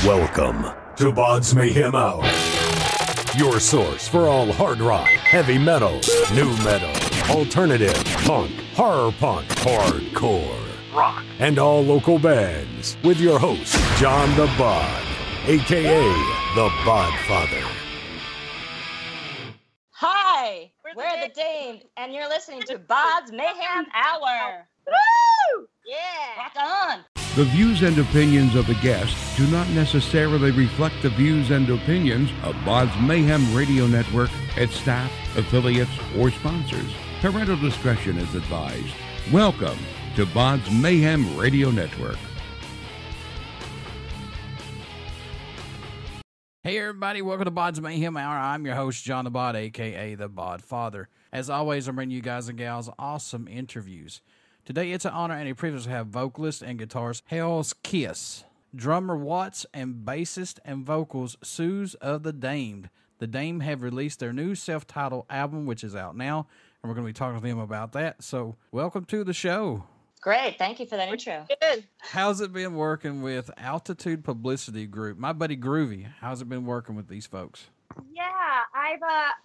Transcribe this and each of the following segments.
Welcome to BODS Mayhem Hour, your source for all hard rock, heavy metal, new metal, alternative, punk, horror punk, hardcore, rock, and all local bands, with your host, John the Bod, a.k.a. the Bodfather. Hi, we're the Damed, and you're listening to BODS Mayhem Hour. Woo! Yeah! Rock on! The views and opinions of the guests do not necessarily reflect the views and opinions of BODS Mayhem Radio Network, its staff, affiliates, or sponsors. Parental discretion is advised. Welcome to BODS Mayhem Radio Network. Hey everybody, welcome to BODS Mayhem Hour. I'm your host, John the Bod, a.k.a. the Bodfather. As always, I'm bringing you guys and gals awesome interviews. Today, it's an honor and a privilege to have vocalist and guitarist Hellskiss, drummer Watts, and bassist and vocals Suze of The Damed. The Damed have released their new self-titled album, which is out now, and we're going to be talking to them about that. So, welcome to the show. Great, thank you for that intro. Good. How's it been working with Altitude Publicity Group? My buddy Groovy, how's it been working with these folks? Yeah,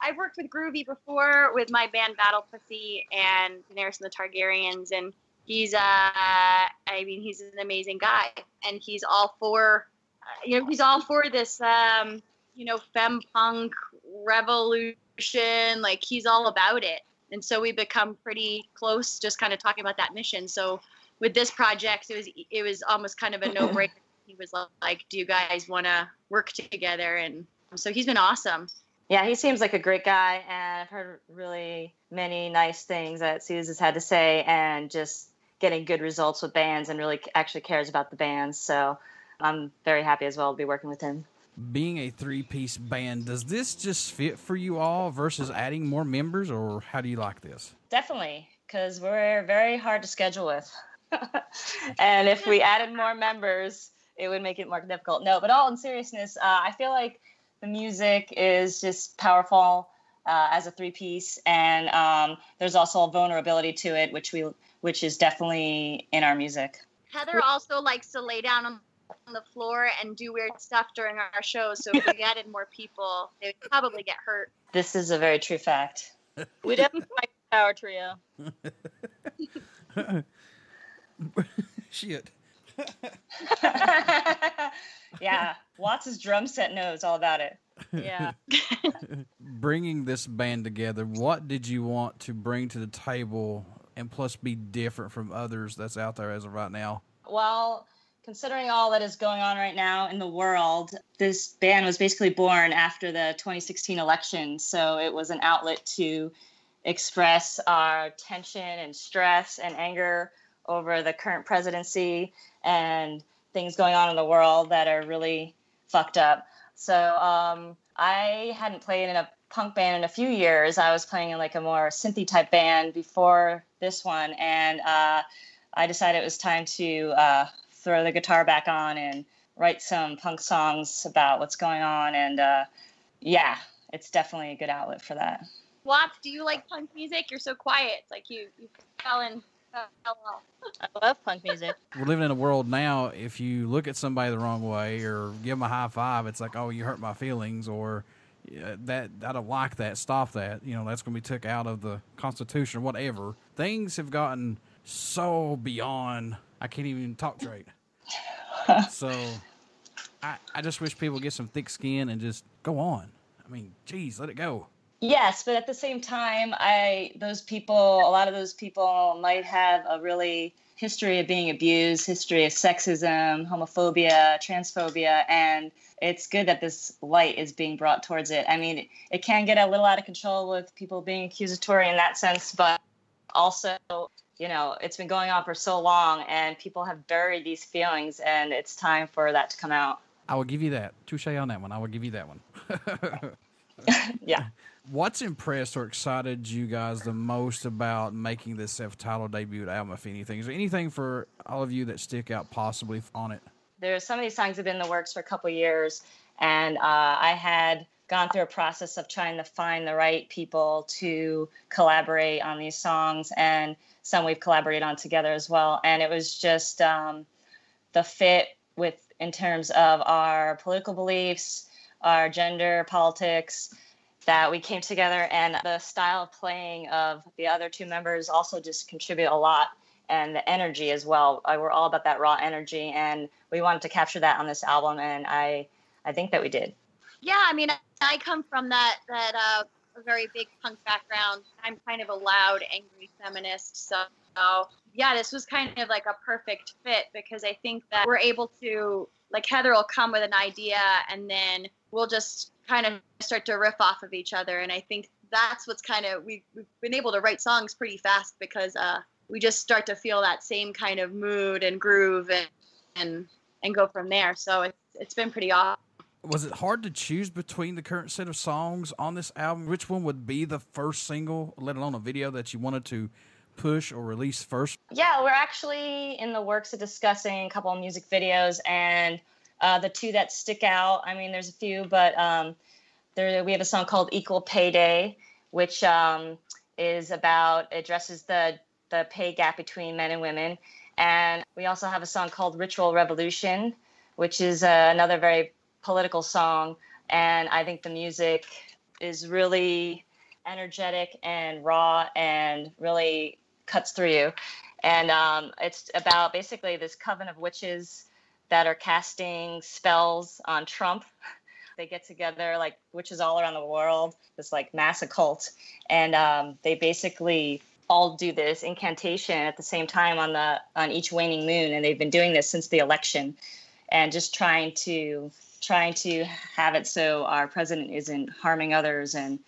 I've worked with Groovy before with my band Battle Pussy and Daenerys and the Targaryens, and he's he's an amazing guy, and he's all for this femme punk revolution. Like, he's all about it. And so we become pretty close, just kind of talking about that mission. So with this project, it was almost kind of a no-brainer. He was like, "Do you guys want to work together?" And so he's been awesome. Yeah, he seems like a great guy, and I've heard really many nice things that Suze has had to say, and just getting good results with bands, and really actually cares about the bands. So I'm very happy as well to be working with him. Being a three-piece band, does this just fit for you all versus adding more members, or how do you like this? Definitely, because we're very hard to schedule with. And if we added more members, it would make it more difficult. No, but all in seriousness, I feel like the music is just powerful as a three-piece, and there's also a vulnerability to it, which is definitely in our music. Heather also likes to lay down on the floor and do weird stuff during our shows, so if we added more people, they would probably get hurt. This is a very true fact. We definitely like a power trio. Shit. Yeah, Watts' drum set knows all about it. Yeah. Bringing this band together, what did you want to bring to the table and plus be different from others that's out there as of right now? Well, considering all that is going on right now in the world, this band was basically born after the 2016 election. So it was an outlet to express our tension and stress and anger over the current presidency and things going on in the world that are really fucked up. So I hadn't played in a punk band in a few years. I was playing in like a more synthy type band before this one. And I decided it was time to throw the guitar back on and write some punk songs about what's going on. And yeah, it's definitely a good outlet for that. Watts, do you like punk music? You're so quiet. It's like you fell off. I love punk music. We're living in a world now, if you look at somebody the wrong way or give them a high five, it's like, oh, you hurt my feelings, or that I don't like that, stop that. That's going to be took out of the Constitution or whatever. Things have gotten so beyond, I can't even talk straight. So I just wish people would get some thick skin and just go on. I mean, geez, let it go. Yes, but at the same time, a lot of those people might have a really history of being abused, history of sexism, homophobia, transphobia, and it's good that this light is being brought towards it. I mean, it can get a little out of control with people being accusatory in that sense, but also, it's been going on for so long, and people have buried these feelings, and it's time for that to come out. I will give you that. Touche on that one. I will give you that one. Yeah. What's impressed or excited you guys the most about making this self-titled debut album, if anything? Is there anything for all of you that stick out possibly on it? There's some of these songs have been in the works for a couple of years, and I had gone through a process of trying to find the right people to collaborate on these songs, and some we've collaborated on together as well. And it was just the fit with in terms of our political beliefs, our gender, politics, that we came together, and the style of playing of the other two members also just contribute a lot, and the energy as well. We're all about that raw energy, and we wanted to capture that on this album, and I think that we did. Yeah, I mean, I come from that a very big punk background. I'm kind of a loud, angry feminist, so yeah, this was kind of like a perfect fit, because I think that we're able to, like, Heather will come with an idea, and then we'll just kind of start to riff off of each other. And I think that's what's kind of, we've been able to write songs pretty fast, because we just start to feel that same kind of mood and groove and go from there. So it's been pretty awesome. Was it hard to choose between the current set of songs on this album? Which one would be the first single, let alone a video, that you wanted to push or release first? Yeah, we're actually in the works of discussing a couple of music videos, and the two that stick out, I mean, there's a few, but we have a song called Equal Pay Day, which addresses the pay gap between men and women. And we also have a song called Ritual Revolution, which is another very political song. And I think the music is really energetic and raw and really cuts through you. And it's about basically this coven of witches that are casting spells on Trump. They get together, like witches all around the world, this like mass occult, and they basically all do this incantation at the same time on each waning moon, and they've been doing this since the election, and just trying to have it so our president isn't harming others and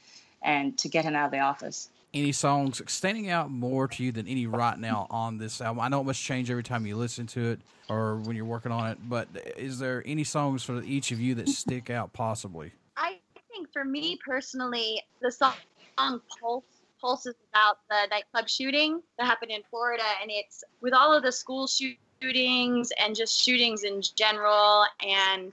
to get him out of the office. Any songs standing out more to you than any right now on this album? I know it must change every time you listen to it or when you're working on it, but is there any songs for each of you that stick out possibly? I think for me personally, the song Pulse is about the nightclub shooting that happened in Florida, and it's with all of the school shootings and just shootings in general, and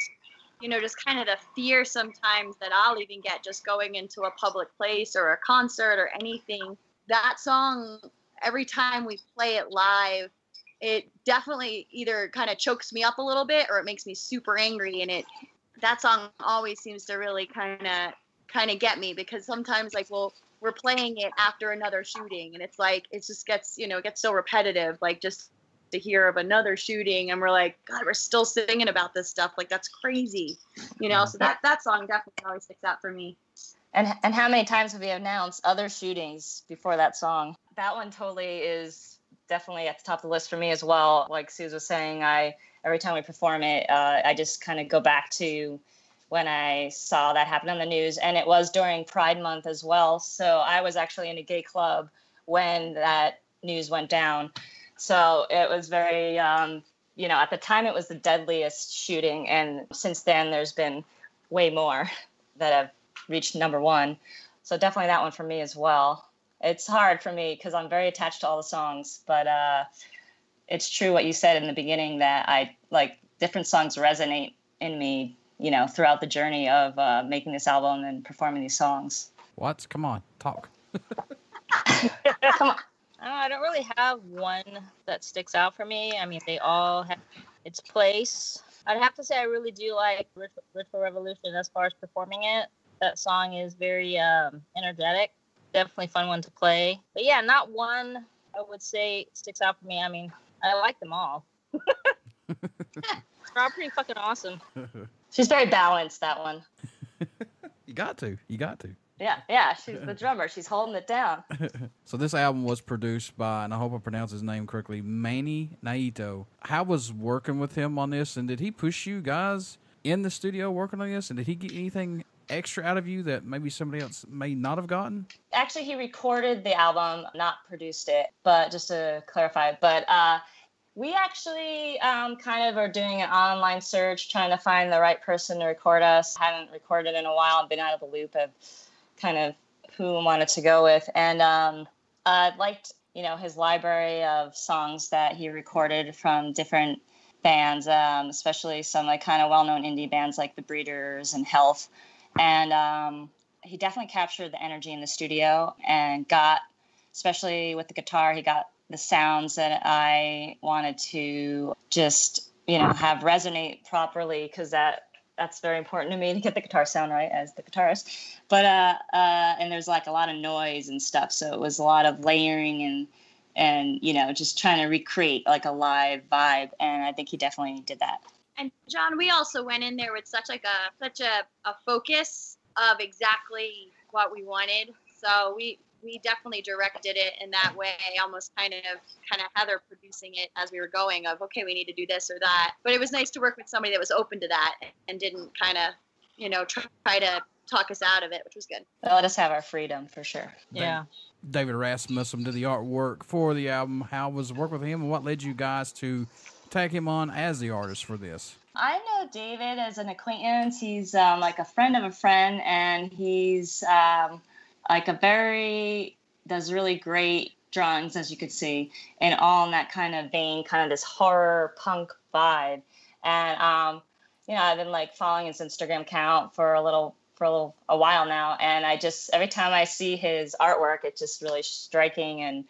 just kind of the fear sometimes that I'll even get just going into a public place or a concert or anything. That song, every time we play it live, it definitely either kind of chokes me up a little bit or it makes me super angry. And that song always seems to really kind of get me, because sometimes we're playing it after another shooting, and it's like, it just gets, it gets so repetitive, like just to hear of another shooting, and we're like, God, we're still singing about this stuff, like that's crazy, so that song definitely always sticks out for me. And how many times have we announced other shootings before that song? That one totally is definitely at the top of the list for me as well. Like Suze was saying, every time we perform it, I just kind of go back to when I saw that happen on the news, and it was during Pride Month as well. So I was actually in a gay club when that news went down. So it was very, at the time it was the deadliest shooting. And since then, there's been way more that have reached number one. So definitely that one for me as well. It's hard for me because I'm very attached to all the songs. But it's true what you said in the beginning, that different songs resonate in me, throughout the journey of making this album and performing these songs. What? Come on, talk. Come on. I don't really have one that sticks out for me. I mean, they all have its place. I'd have to say I really do like Ritual Revolution as far as performing it. That song is very energetic. Definitely fun one to play. But yeah, not one I would say sticks out for me. I mean, I like them all. They're all pretty fucking awesome. She's very balanced, that one. You got to. Yeah, she's the drummer. She's holding it down. So this album was produced by, and I hope I pronounce his name correctly, Manny Naito. How was working with him on this, and did he push you guys in the studio working on this, and did he get anything extra out of you that maybe somebody else may not have gotten? Actually, he recorded the album, not produced it, but just to clarify. But we actually kind of are doing an online search, trying to find the right person to record us. Haven't recorded in a while and been out of the loop of kind of who I wanted to go with. And I liked, his library of songs that he recorded from different bands, especially some kind of well-known indie bands like The Breeders and Health. And he definitely captured the energy in the studio and got, especially with the guitar, he got the sounds that I wanted to just have resonate properly, because that's very important to me to get the guitar sound right as the guitarist. But and there's like a lot of noise and stuff, so it was a lot of layering and just trying to recreate like a live vibe, and I think he definitely did that. And John, we also went in there with such a focus of exactly what we wanted. So we definitely directed it in that way, almost kind of Heather producing it as we were going of, okay, we need to do this or that. But it was nice to work with somebody that was open to that and didn't kind of, try to talk us out of it, which was good. Let us have our freedom for sure. Yeah. David Rasmussen did the artwork for the album. How was the work with him, and what led you guys to take him on as the artist for this? I know David as an acquaintance. He's like a friend of a friend, and he's like does really great drawings, as you could see, and all in that kind of vein, kind of this horror punk vibe. And I've been like following his Instagram account for a while now, and I just, every time I see his artwork, it's just really striking and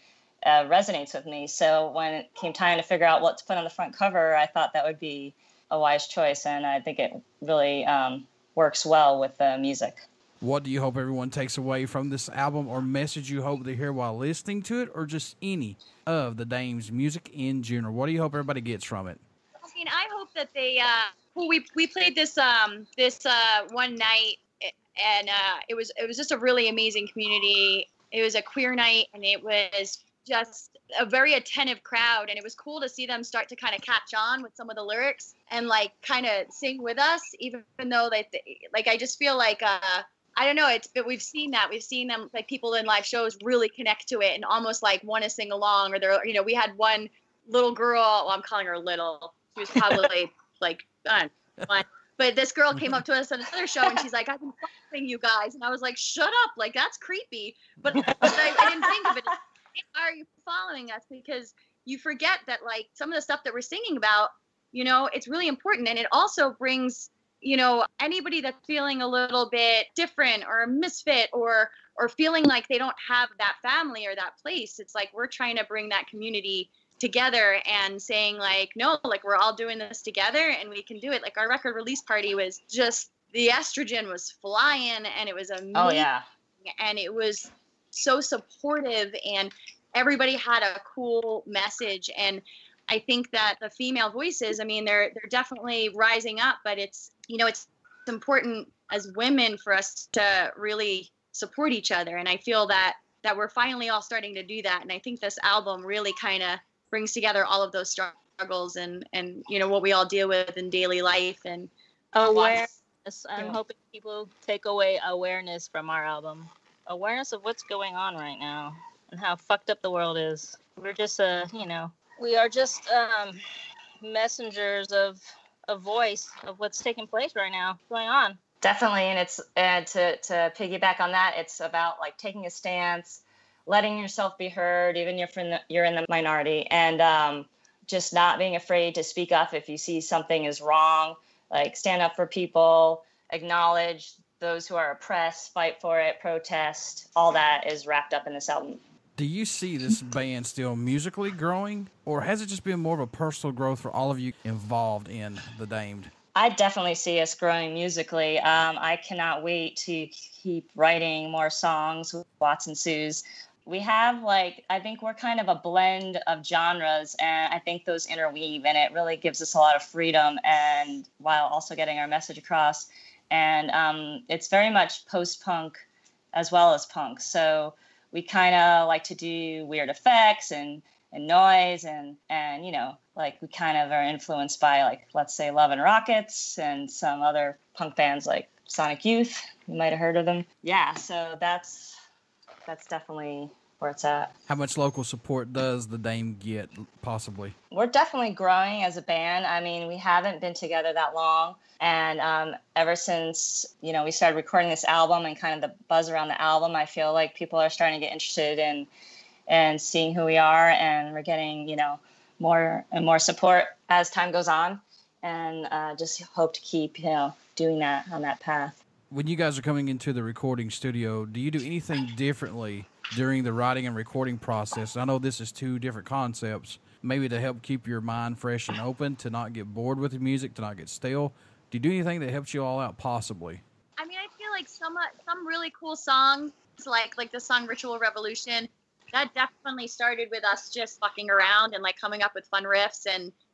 resonates with me. So when it came time to figure out what to put on the front cover, I thought that would be a wise choice, and I think it really works well with the music. What do you hope everyone takes away from this album, or message you hope to hear while listening to it, or just any of the Dame's music in general? What do you hope everybody gets from it? I mean, I hope that they we played this one night, and it was just a really amazing community. It was a queer night, and it was just a very attentive crowd, and it was cool to see them start to kind of catch on with some of the lyrics and like kind of sing with us, even though like I just feel like I don't know, but we've seen them, like people in live shows really connect to it and almost like want to sing along, or they're, we had one little girl, well, I'm calling her little, she was probably like one, but this girl came up to us on another show and she's like, I've been following you guys, and I was like, shut up, like that's creepy, but I didn't think of it. Why are you following us? Because you forget that like some of the stuff that we're singing about, it's really important, and it also brings anybody that's feeling a little bit different or a misfit or feeling like they don't have that family or that place. It's like we're trying to bring that community together and saying like, no, like we're all doing this together and we can do it. Like our record release party was just, the estrogen was flying, and it was amazing. Oh yeah. And it was so supportive, and everybody had a cool message. And I think that the female voices, I mean, they're definitely rising up, but it's important as women for us to really support each other. And I feel that we're finally all starting to do that. And I think this album really kind of brings together all of those struggles and what we all deal with in daily life. And awareness. I'm hoping people take away awareness from our album. Awareness of what's going on right now and how fucked up the world is. We're just, we are just messengers of a voice of what's taking place right now, going on. Definitely, and it's to piggyback on that, it's about like taking a stance, letting yourself be heard, even if you're in the minority, and just not being afraid to speak up if you see something is wrong. Like stand up for people, acknowledge those who are oppressed, fight for it, protest. All that is wrapped up in this album. Do you see this band still musically growing, or has it just been more of a personal growth for all of you involved in The Damed? I definitely see us growing musically. I cannot wait to keep writing more songs with Watts and Suze. We have I think we're kind of a blend of genres, and I think those interweave, and it really gives us a lot of freedom, and while also getting our message across. And it's very much post-punk as well as punk. So we kind of like to do weird effects and noise and we kind of are influenced by let's say Love and Rockets and some other punk bands like Sonic Youth. You might have heard of them. Yeah, so that's definitely where it's at. How much local support does The Damed get, possibly? We're definitely growing as a band. I mean, we haven't been together that long. And ever since, we started recording this album and kind of the buzz around the album, I feel like people are starting to get interested in seeing who we are. And we're getting, more and more support as time goes on. And just hope to keep, doing that on that path. When you guys are coming into the recording studio, do you do anything differently during the writing and recording process? I know this is two different concepts, maybe to help keep your mind fresh and open, to not get bored with the music, to not get stale? Do you do anything that helps you all out, possibly? I mean, I feel like some really cool songs, like the song Ritual Revolution, that definitely started with us just fucking around and like coming up with fun riffs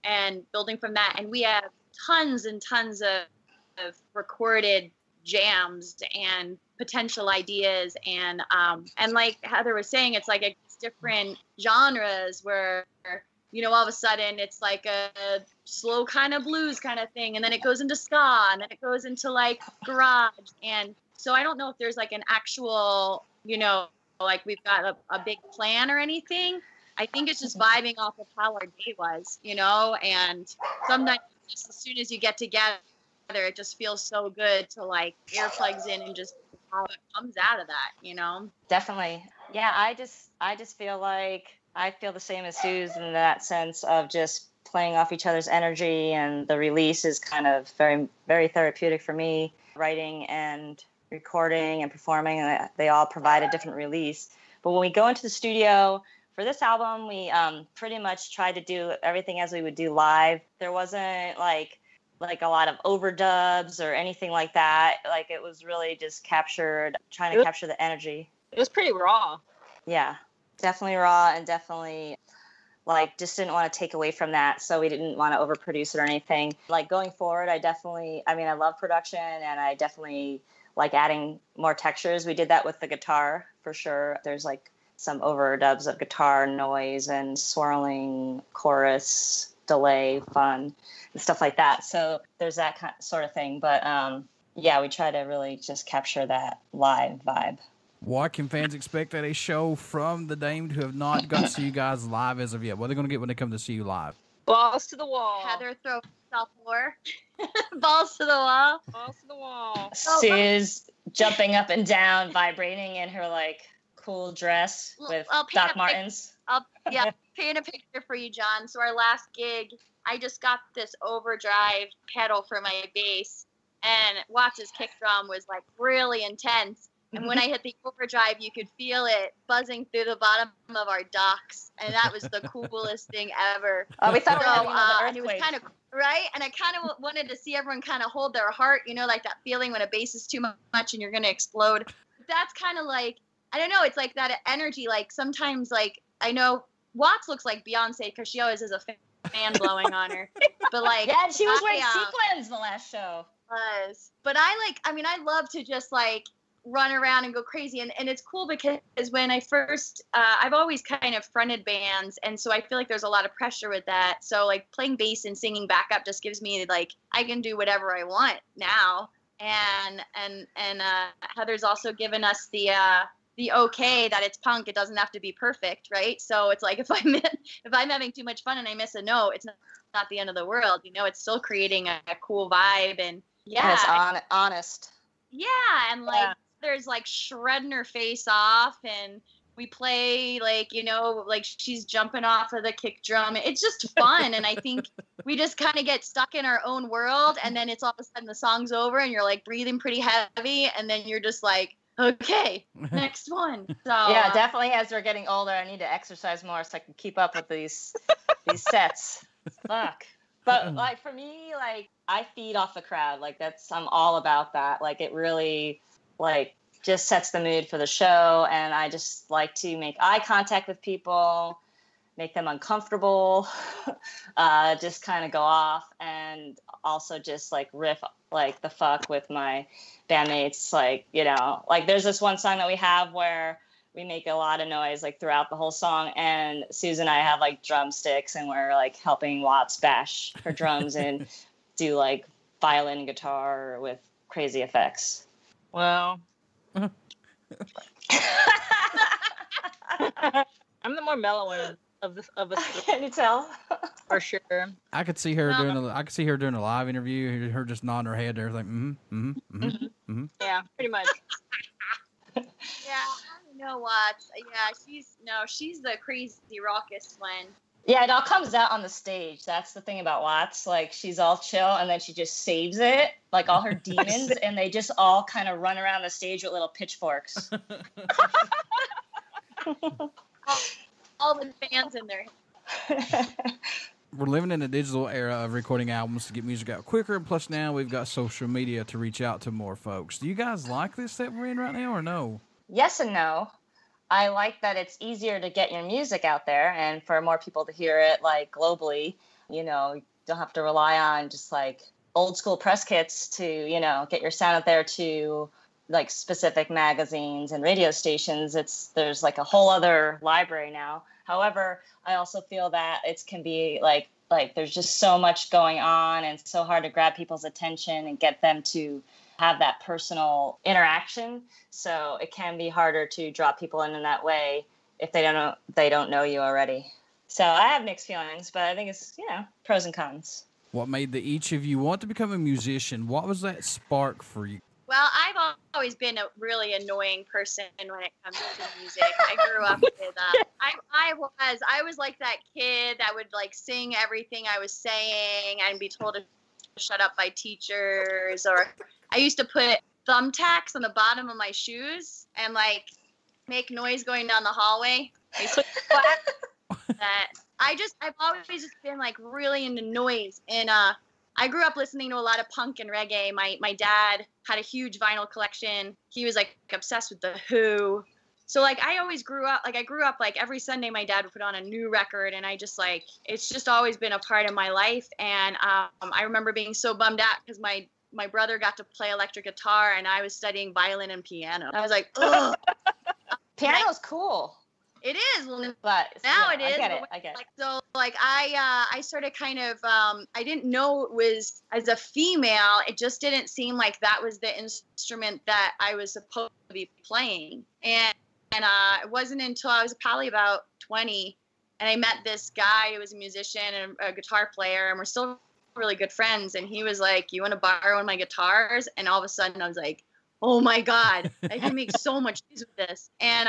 and building from that. And we have tons and tons of recorded jams and potential ideas, and like Heather was saying, it's like it's different genres where, you know, all of a sudden it's like a slow kind of blues kind of thing, and then it goes into ska, and then it goes into like garage. And so I don't know if there's like an actual, you know, like we've got a big plan or anything. I think it's just vibing off of how our day was, you know, and sometimes just as soon as you get together, it just feels so good to like earplugs in and just how it comes out of that, you know? Definitely. Yeah, I just feel like I feel the same as Suze in that sense of just playing off each other's energy, and the release is kind of very, very therapeutic for me. Writing and recording and performing, they all provide a different release. But when we go into the studio for this album, we pretty much tried to do everything as we would do live. There wasn't like a lot of overdubs or anything like that. Like, it was really just trying to capture the energy. It was pretty raw. Yeah, definitely raw, and definitely like just didn't want to take away from that. So we didn't want to overproduce it or anything. Like going forward, I love production, and I definitely like adding more textures. We did that with the guitar for sure. There's like some overdubs of guitar noise and swirling chorus, delay, fun, and stuff like that. So there's that sort of thing. But yeah, we try to really just capture that live vibe. What can fans expect at a show from the Damed who have not got to see you guys live as of yet? What are they going to get when they come to see you live? Balls to the wall. Heather throw herself more. Balls to the wall. Balls to the wall. Suze jumping up and down, vibrating in her like cool dress with Doc Martens. I'll paint a picture for you, John. So our last gig, I just got this overdrive pedal for my bass, and Watts' kick drum was like really intense. And when I hit the overdrive, you could feel it buzzing through the bottom of our docks, and that was the coolest thing ever. Oh, we thought we were having another and it was earthquake. kind of right, and I kind of wanted to see everyone kind of hold their heart, you know, like that feeling when a bass is too much and you're gonna explode. That's kind of like, I don't know, it's like that energy. Like sometimes, like I know Watts looks like Beyonce because she always has a fan blowing on her, but like yeah, she was wearing sequins the last show. But I love to just like run around and go crazy, and it's cool because when I first I've always kind of fronted bands, and so I feel like there's a lot of pressure with that. So like playing bass and singing backup just gives me like I can do whatever I want now, and Heather's also given us the okay that it's punk, it doesn't have to be perfect, right? So it's like if I'm having too much fun and I miss a note, it's not the end of the world, you know. It's still creating a cool vibe, and yeah, it's honest. Yeah, and like there's like shredding her face off, and we play like, you know, like she's jumping off of the kick drum. It's just fun, and I think we just kind of get stuck in our own world, and then it's all of a sudden the song's over and you're like breathing pretty heavy, and then you're just like, okay, next one. So yeah, definitely as we're getting older, I need to exercise more so I can keep up with these sets. Fuck. But like for me, like I feed off the crowd. Like I'm all about that. Like it really like just sets the mood for the show, and I just like to make eye contact with people, make them uncomfortable, just kind of go off, and also just like riff like the fuck with my bandmates. Like, you know, like there's this one song that we have where we make a lot of noise like throughout the whole song, and Suze and I have like drumsticks, and we're like helping Watts bash her drums and do like violin and guitar with crazy effects. Well, I'm the more mellow one of us. Can you tell? For sure. I could see her doing a live interview. Her just nodding her head and everything. Yeah, pretty much. Yeah, I know Watts. Yeah, she's the crazy raucous one. Yeah, it all comes out on the stage. That's the thing about Watts. Like, she's all chill, and then she just saves it, like all her demons, and they just all kind of run around the stage with little pitchforks. all the fans in there. We're living in a digital era of recording albums to get music out quicker, and plus now we've got social media to reach out to more folks. Do you guys like this that we're in right now, or no? Yes and no. I like that it's easier to get your music out there and for more people to hear it, like, globally. You know, you don't have to rely on just like old school press kits to, you know, get your sound out there to like specific magazines and radio stations. There's like a whole other library now. However, I also feel that it can be like there's just so much going on and it's so hard to grab people's attention and get them to have that personal interaction. So it can be harder to draw people in that way if they don't know you already. So I have mixed feelings, but I think it's, you know, pros and cons. What made each of you want to become a musician? What was that spark for you? Well, I've always been a really annoying person when it comes to music. I grew up with I was like that kid that would like sing everything I was saying and be told to shut up by teachers. Or I used to put thumbtacks on the bottom of my shoes and like make noise going down the hallway. That I've always just been like really into noise, and I grew up listening to a lot of punk and reggae. My dad had a huge vinyl collection. He was like obsessed with The Who. So like I grew up like every Sunday my dad would put on a new record, and I just like, it's just always been a part of my life. And I remember being so bummed out because my brother got to play electric guitar and I was studying violin and piano. I was like, ugh. Piano's cool. It is, but now yeah, it is. I get it. Like, so, like, I started kind of, I didn't know it was, as a female, it just didn't seem like that was the instrument that I was supposed to be playing. And it wasn't until I was probably about 20, and I met this guy who was a musician and a guitar player, and we're still really good friends. And he was like, "You want to borrow one of my guitars?" And all of a sudden, I was like, oh my God, I can make so much use of this. And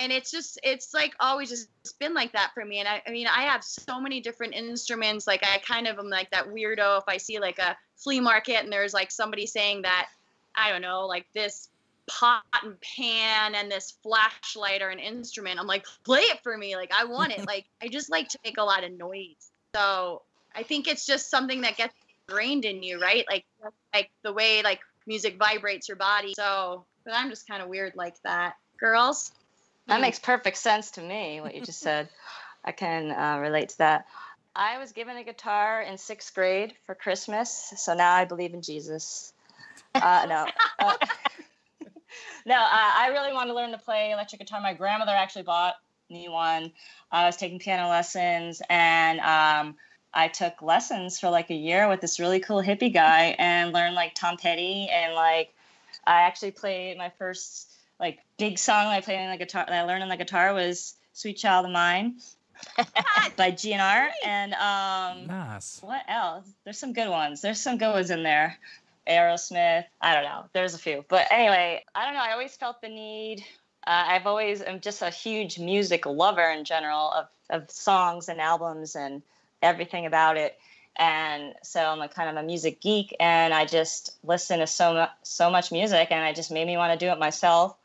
it's like always just been like that for me. And I mean, I have so many different instruments. Like I kind of am like that weirdo if I see like a flea market and there's like somebody saying that, I don't know, like this pot and pan and this flashlight are an instrument. I'm like, play it for me. Like I want it. Like I just like to make a lot of noise. So I think it's just something that gets ingrained in you, right? Like the way like music vibrates your body. So, but I'm just kind of weird like that. Girls? That makes perfect sense to me, what you just said. I can relate to that. I was given a guitar in 6th grade for Christmas, so now I believe in Jesus. No. I really want to learn to play electric guitar. My grandmother actually bought me one. I was taking piano lessons, and I took lessons for like a year with this really cool hippie guy and learned like Tom Petty, and like I actually played my first like big song I played on the guitar that I learned on the guitar was Sweet Child of Mine by GNR. And nice. What else? There's some good ones. There's some good ones in there. Aerosmith. I don't know. There's a few. But anyway, I don't know. I always felt the need. I'm just a huge music lover in general of songs and albums and everything about it. And so I'm a kind of a music geek, and I just listen to so much music, and it just made me want to do it myself.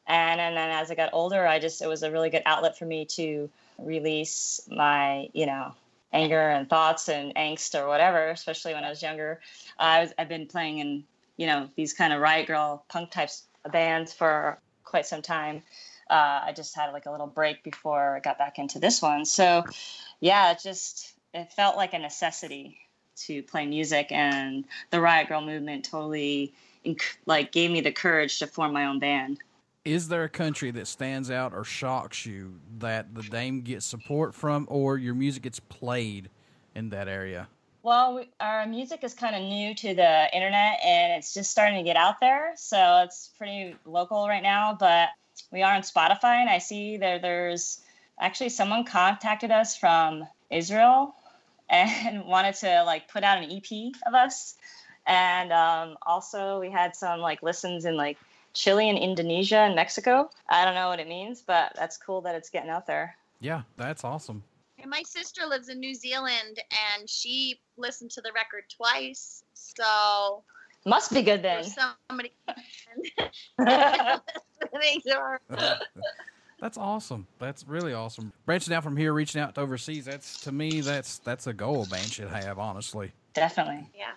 And then as I got older, it was a really good outlet for me to release my, anger and thoughts and angst or whatever, especially when I was younger. I've been playing in, these kind of riot girl punk types of bands for quite some time. I just had like a little break before I got back into this one. So yeah, it felt like a necessity to play music, and the riot girl movement totally gave me the courage to form my own band. Is there a country that stands out or shocks you that the Dame gets support from, or your music gets played in that area? Well, our music is kind of new to the internet, and it's just starting to get out there. So it's pretty local right now, but we are on Spotify, and I see there's actually someone contacted us from Israel and wanted to put out an EP of us. And also we had some listens in Chile and Indonesia and Mexico. I don't know what it means, but that's cool that it's getting out there. Yeah, that's awesome. And my sister lives in New Zealand, and she listened to the record twice. So must be good then. Somebody That's awesome. That's really awesome. Branching out from here, reaching out to overseas, to me, that's a goal a band should have, honestly. Definitely. Yeah.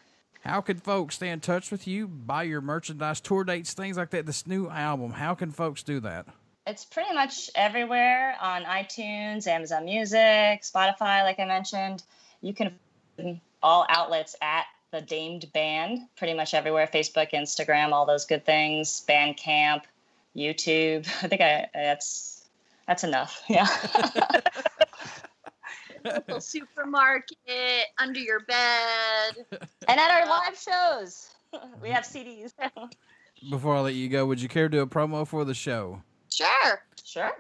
How can folks stay in touch with you, buy your merchandise, tour dates, things like that, this new album? How can folks do that? It's pretty much everywhere on iTunes, Amazon Music, Spotify, like I mentioned. You can find all outlets at The Damed Band, pretty much everywhere, Facebook, Instagram, all those good things, Bandcamp, YouTube. I think that's enough. Yeah. Local supermarket, under your bed. And at our live shows. We have CDs. Before I let you go, would you care to do a promo for the show? Sure.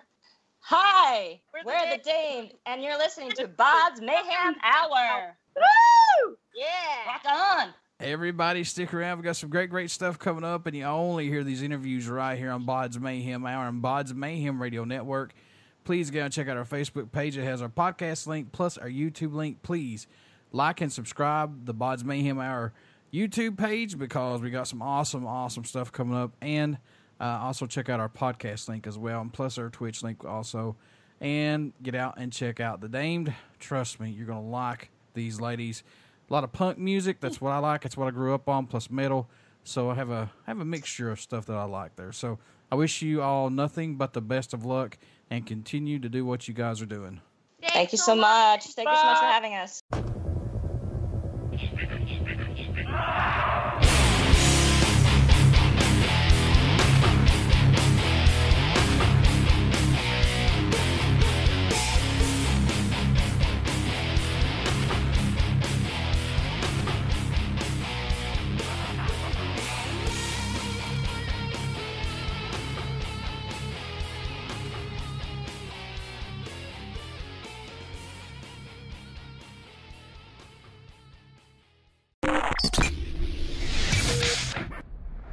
Hi, we're the Damed, and you're listening to BODS Mayhem Hour. Woo! Yeah. Rock on. Everybody stick around. We got some great stuff coming up, and you only hear these interviews right here on BODS Mayhem Hour and BODS Mayhem Radio Network. Please go and check out our Facebook page. It has our podcast link plus our YouTube link. Please like and subscribe the BODS Mayhem Hour YouTube page because we got some awesome stuff coming up. And also check out our podcast link as well, and plus our Twitch link also. And get out and check out The Damed. Trust me, you're going to like these ladies. A lot of punk music. That's what I like. That's what I grew up on, plus metal. So I have a mixture of stuff that I like there. So I wish you all nothing but the best of luck and continue to do what you guys are doing. Thank you so much. Thank you so much for having us.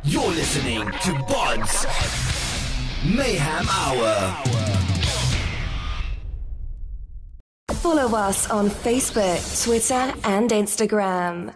You're listening to BODS Mayhem Hour. Follow us on Facebook, Twitter, and Instagram.